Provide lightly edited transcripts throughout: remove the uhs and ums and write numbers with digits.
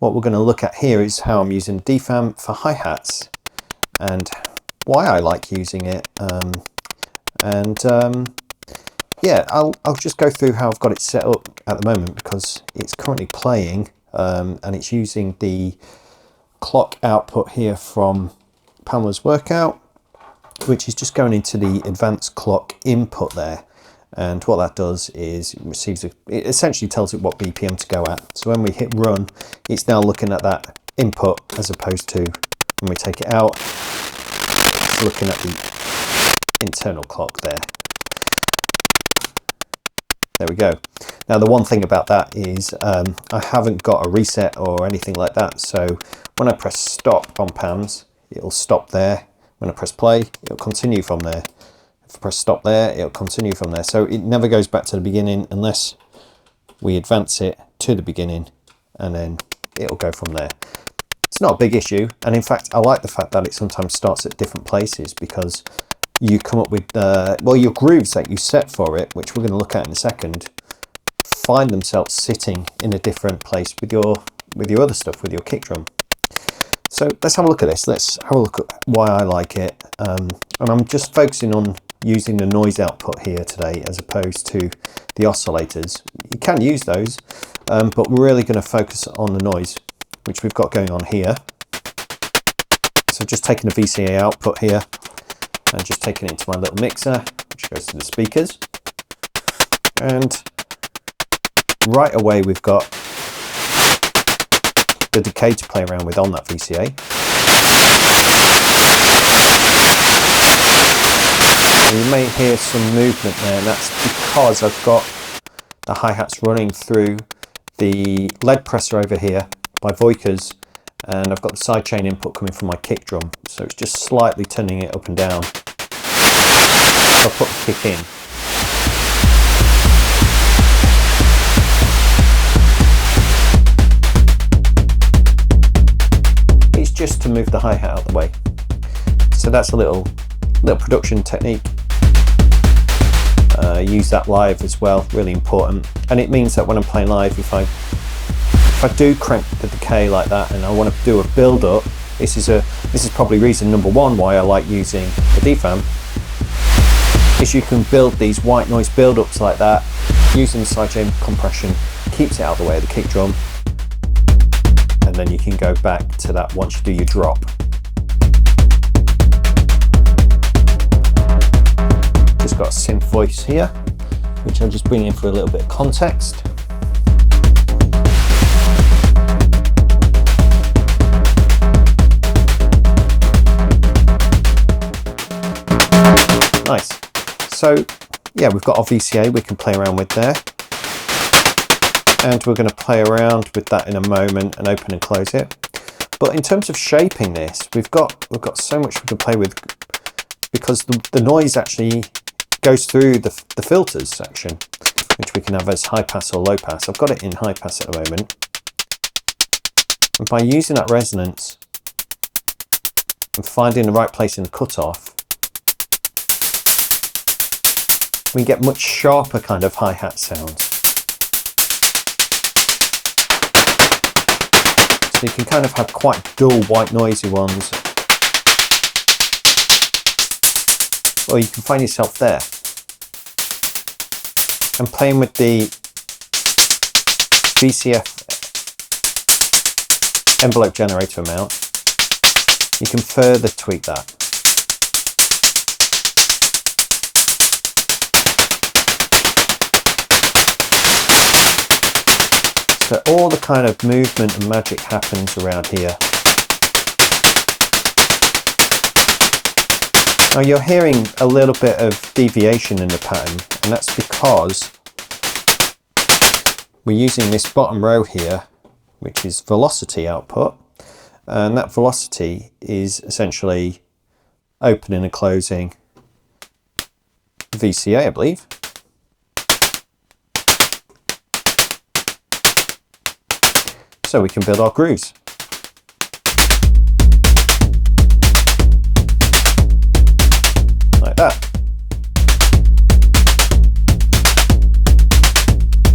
what we're going to look at here is how I'm using DFAM for hi-hats and why I like using it. Yeah, I'll just go through how I've got it set up at the moment, because it's currently playing and it's using the clock output here from Pamela's workout, which is just going into the advanced clock input there. And what that does is it essentially tells it what BPM to go at. So when we hit run, it's now looking at that input, as opposed to when we take it out, it's looking at the internal clock there. There we go. Now the one thing about that is I haven't got a reset or anything like that. So when I press stop on Pam's, it'll stop there. When I press play, it'll continue from there. If I press stop there, it'll continue from there. So it never goes back to the beginning unless we advance it to the beginning, and then it'll go from there. It's not a big issue. And in fact, I like the fact that it sometimes starts at different places, because you come up with, well, your grooves that you set for it, which we're going to look at in a second, find themselves sitting in a different place with your other stuff, with your kick drum. So let's have a look at this. Let's have a look at why I like it. And I'm just focusing on using the noise output here today, as opposed to the oscillators. You can use those, but we're really going to focus on the noise, which we've got going on here. So just taking the VCA output here, and just taking it into my little mixer, which goes to the speakers. And right away we've got the decay to play around with on that VCA. And you may hear some movement there, and that's because I've got the hi-hats running through the lead presser over here, my Voicers, and I've got the sidechain input coming from my kick drum. So it's just slightly turning it up and down. I'll put the kick in. It's just to move the hi-hat out of the way. So that's a little production technique. Use that live as well, really important. And it means that when I'm playing live, if I do crank the decay like that and I want to do a build up, this is probably reason number one why I like using the DFAM, is you can build these white noise build-ups like that using the sidechain compression. Keeps it out of the way of the kick drum, and then you can go back to that once you do your drop. Just got a synth voice here, which I'll just bring in for a little bit of context. Nice. So yeah, we've got our VCA we can play around with there, and we're going to play around with that in a moment and open and close it. But in terms of shaping this, we've got so much we can play with, because the noise actually goes through the filters section, which we can have as high pass or low pass. I've got it in high pass at the moment, and by using that resonance and finding the right place in the cutoff, we get much sharper kind of hi-hat sounds. So you can kind of have quite dull white noisy ones, or you can find yourself there. And playing with the VCF envelope generator amount, you can further tweak that. So all the kind of movement and magic happens around here. Now you're hearing a little bit of deviation in the pattern, and that's because we're using this bottom row here, which is velocity output, and that velocity is essentially opening and closing VCA, I believe. So we can build our grooves. Like that.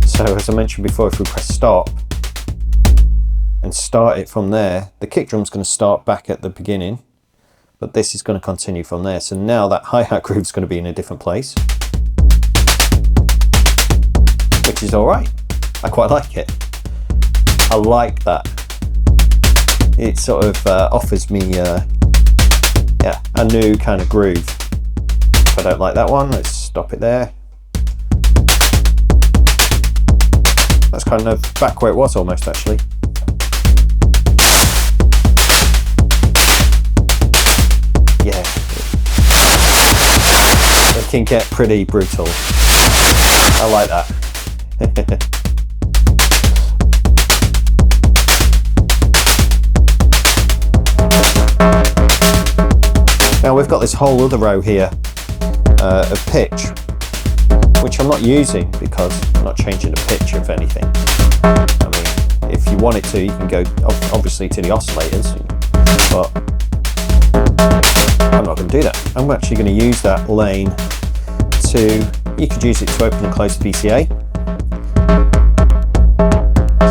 So as I mentioned before, if we press stop, and start it from there, the kick drum's going to start back at the beginning, but this is going to continue from there. So now that hi-hat groove's going to be in a different place, which is all right. I quite like it. I like that. It sort of offers me yeah, a new kind of groove. If I don't like that one, let's stop it there. That's kind of back where it was almost, actually. Yeah, it can get pretty brutal. I like that. Now we've got this whole other row here of pitch, which I'm not using because I'm not changing the pitch of anything. I mean, if you wanted to, you can go obviously to the oscillators, but I'm not going to do that. I'm actually going to use that lane you could use it to open and close the VCA.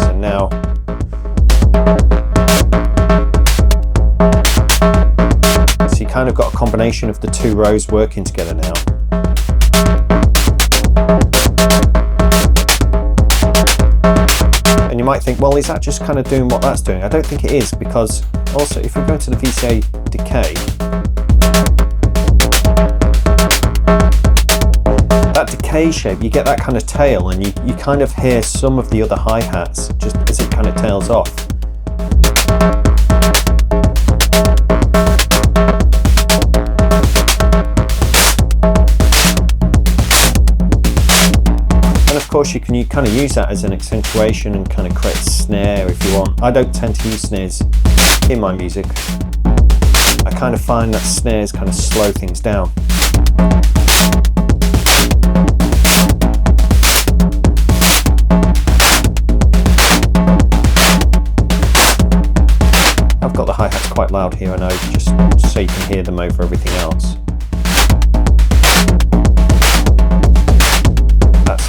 So now you kind of got a combination of the two rows working together now. And you might think, well, is that just kind of doing what that's doing? I don't think it is, because also if we go to the VCA decay, that decay shape, you get that kind of tail, and you kind of hear some of the other hi-hats just as it kind of tails off. Of course, you can kind of use that as an accentuation and kind of create a snare if you want. I don't tend to use snares in my music. I kind of find that snares kind of slow things down. I've got the hi-hats quite loud here, I know, just so you can hear them over everything else.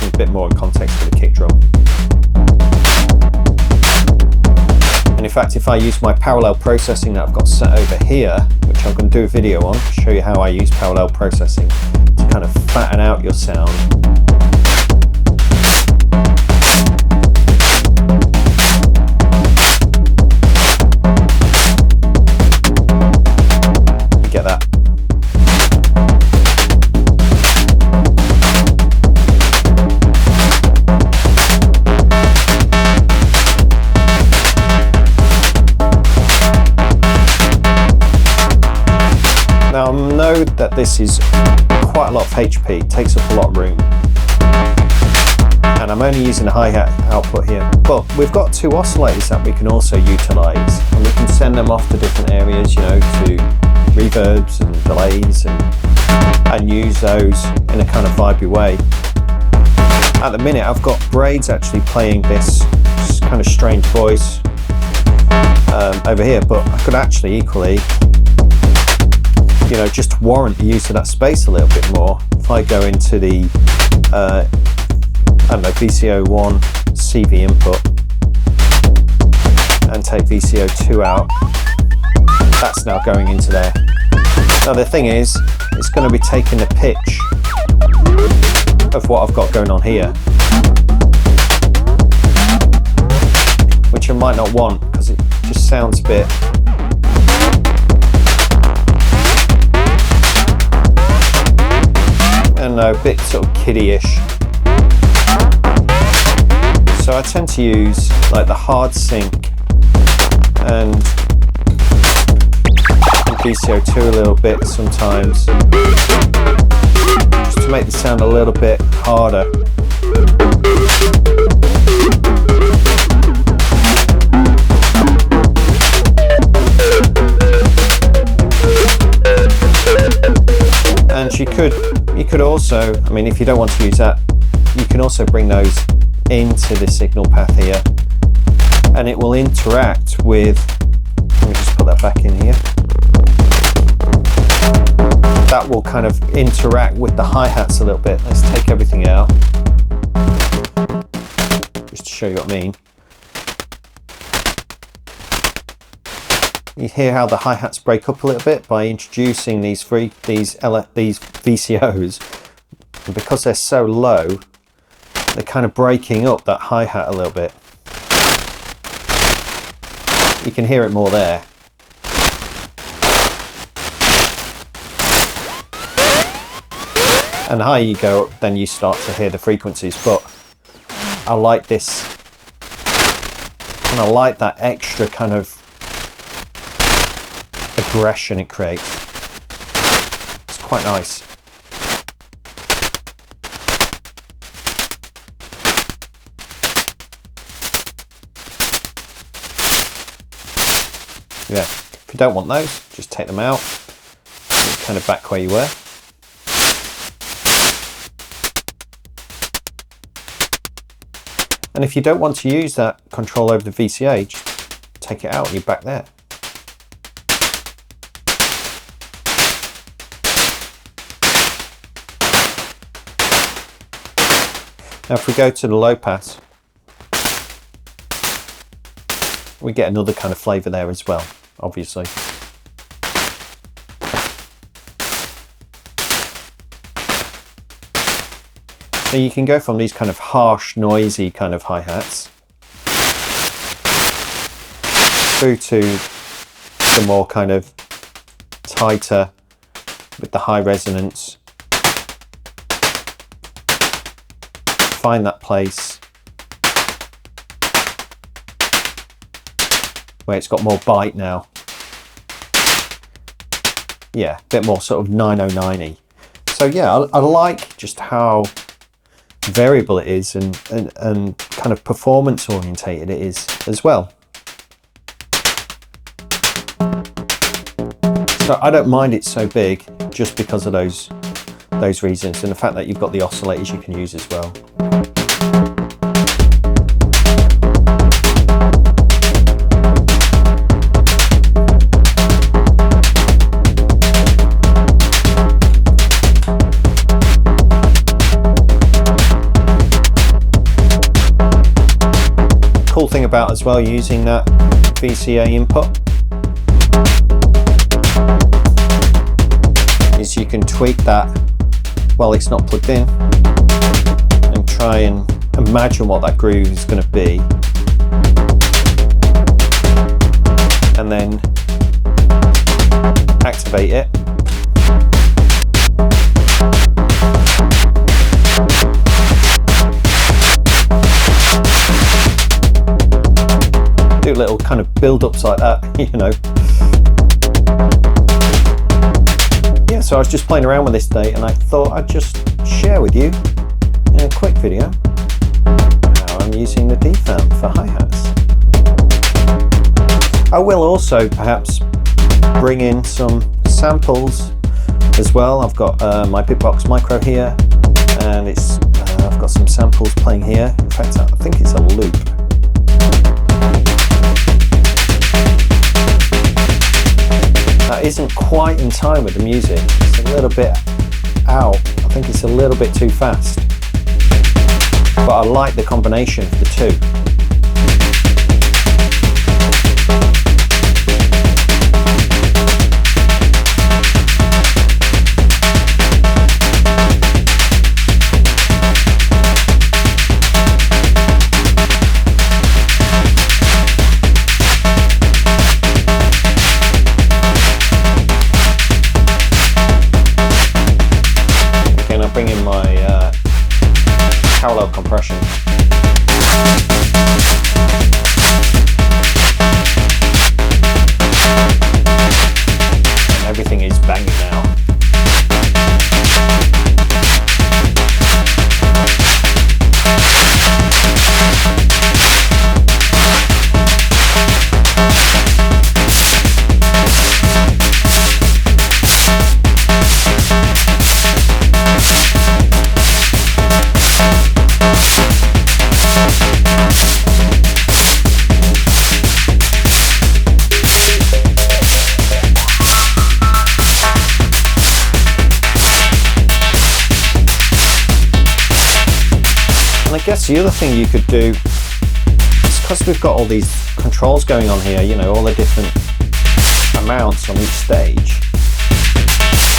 A bit more in context for the kick drum. And in fact, if I use my parallel processing that I've got set over here, which I'm going to do a video on, show you how I use parallel processing to kind of fatten out your sound. You get that. Now I know that this is quite a lot of HP, it takes up a lot of room, and I'm only using a hi-hat output here, but we've got two oscillators that we can also utilise, and we can send them off to different areas, you know, to reverbs and delays, and use those in a kind of vibey way. At the minute I've got Braids actually playing this kind of strange voice over here, but I could actually equally, you know, just warrant the use of that space a little bit more. If I go into the, I don't know, VCO1 CV input and take VCO2 out, that's now going into there. Now the thing is, it's going to be taking the pitch of what I've got going on here, which I might not want because it just sounds a bit, I don't know, a bit sort of kiddie-ish. So I tend to use like the hard sync and VCO2 a little bit sometimes, just to make the sound a little bit harder. And you could also, I mean, if you don't want to use that, you can also bring those into the signal path here, and it will interact with, let me just put that back in here, that will kind of interact with the hi-hats a little bit. Let's take everything out, just to show you what I mean. You hear how the hi-hats break up a little bit by introducing these VCOs, and because they're so low, they're kind of breaking up that hi-hat a little bit. You can hear it more there. And the higher you go up, then you start to hear the frequencies. But I like this, and I like that extra kind of aggression it creates. It's quite nice. Yeah, if you don't want those, just take them out. You're kind of back where you were. And if you don't want to use that control over the VCA, just take it out and you're back there. Now if we go to the low pass, we get another kind of flavour there as well, obviously. So you can go from these kind of harsh, noisy kind of hi-hats through to the more kind of tighter with the high resonance. Find that place where it's got more bite now. Yeah, a bit more sort of 909-y. So yeah, I like just how variable it is and kind of performance orientated it is as well. So I don't mind it so big just because of those reasons, and the fact that you've got the oscillators you can use as well. Cool thing about as well using that VCA input is you can tweak that while it's not plugged in and try and imagine what that groove is going to be, and then activate it. Do little kind of build-ups like that, you know. Yeah, so I was just playing around with this today and I thought I'd just share with you in a quick video how I'm using the DFAM for hi-hats. I will also perhaps bring in some samples as well. I've got my Bitbox Micro here, and it's I've got some samples playing here. In fact, I think it's a loop. That isn't quite in time with the music. It's a little bit out. I think it's a little bit too fast. But I like the combination of the two. Bring in my parallel compression. And everything is banging now. I guess the other thing you could do is, because we've got all these controls going on here, you know, all the different amounts on each stage,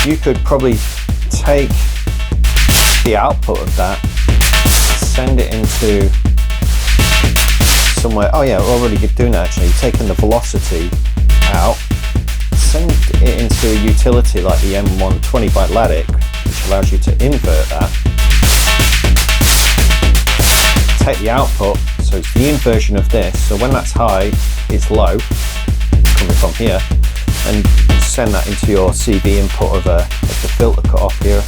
you could probably take the output of that, send it into somewhere. Oh yeah, we're already doing that actually. Taking the velocity out, send it into a utility like the M120 by Laddick, which allows you to invert that. Take the output, so it's the inversion of this, so when that's high, it's low, coming from here, and send that into your CV input of the filter cut off here.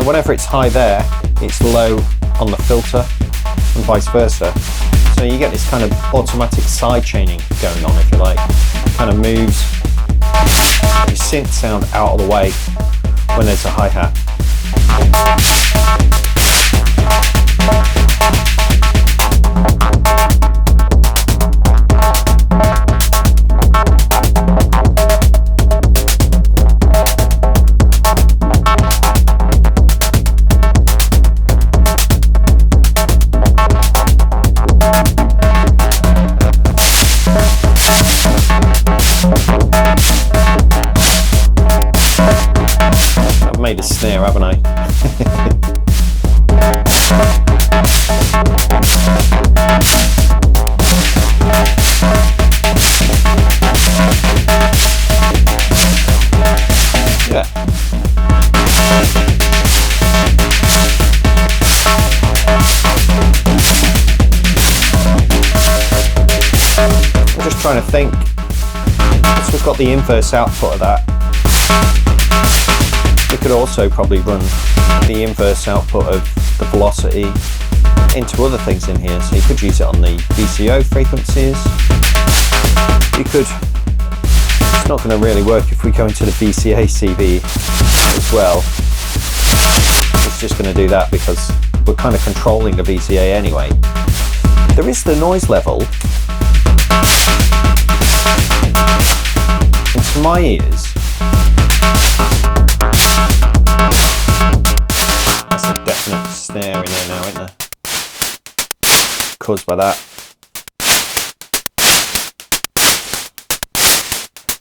Whenever it's high there, it's low on the filter and vice versa. So you get this kind of automatic side chaining going on, if you like. It kind of moves your synth sound out of the way when there's a hi-hat. Made a snare, haven't I? Yeah. I'm just trying to think. So we've got the inverse output of that. We could also probably run the inverse output of the velocity into other things in here. So you could use it on the VCO frequencies. You could, it's not going to really work if we go into the VCA CV as well. It's just going to do that because we're kind of controlling the VCA anyway. There is the noise level. And to my ears, definite snare in here now, isn't there? Caused by that.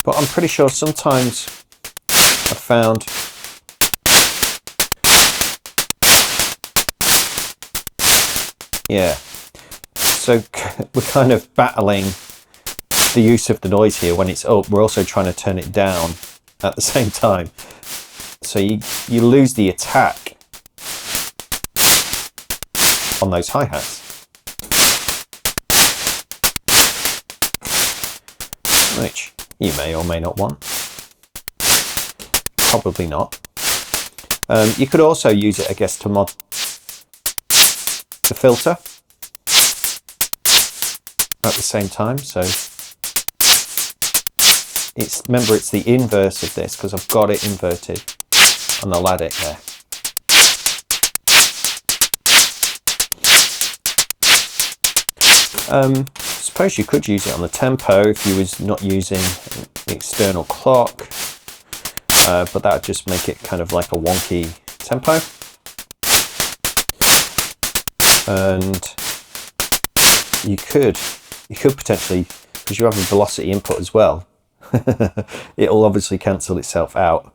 But I'm pretty sure sometimes I've found yeah. So we're kind of battling the use of the noise here. When it's up, we're also trying to turn it down at the same time. So you lose the attack on those hi-hats, which you may or may not want. Probably not. You could also use it, I guess, to mod the filter at the same time. So remember it's the inverse of this because I've got it inverted on the Laddick there. I suppose you could use it on the tempo if you was not using the external clock, but that would just make it kind of like a wonky tempo. And you could potentially, because you have a velocity input as well, it'll obviously cancel itself out.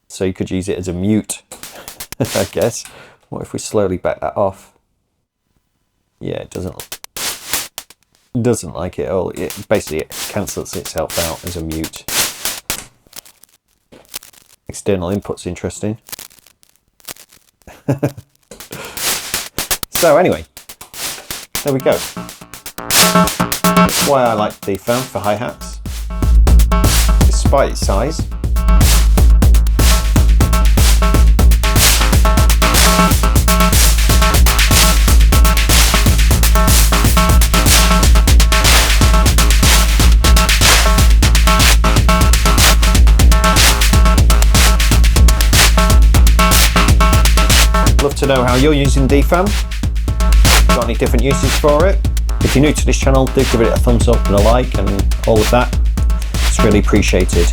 So you could use it as a mute, I guess. What if we slowly back that off? Yeah, it doesn't like it at all. It basically cancels itself out as a mute. External input's interesting. So anyway, there we go. That's why I like the DFAM for hi-hats, despite its size. Love to know how you're using DFAM. Got any different uses for it? If you're new to this channel, do give it a thumbs up and a like and all of that. It's really appreciated.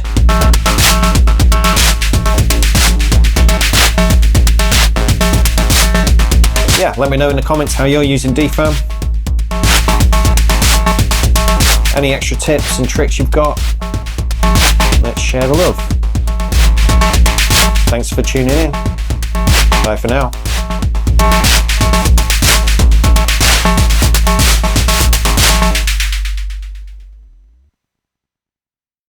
Yeah, let me know in the comments how you're using DFAM. Any extra tips and tricks you've got. Let's share the love. Thanks for tuning in. Bye for now.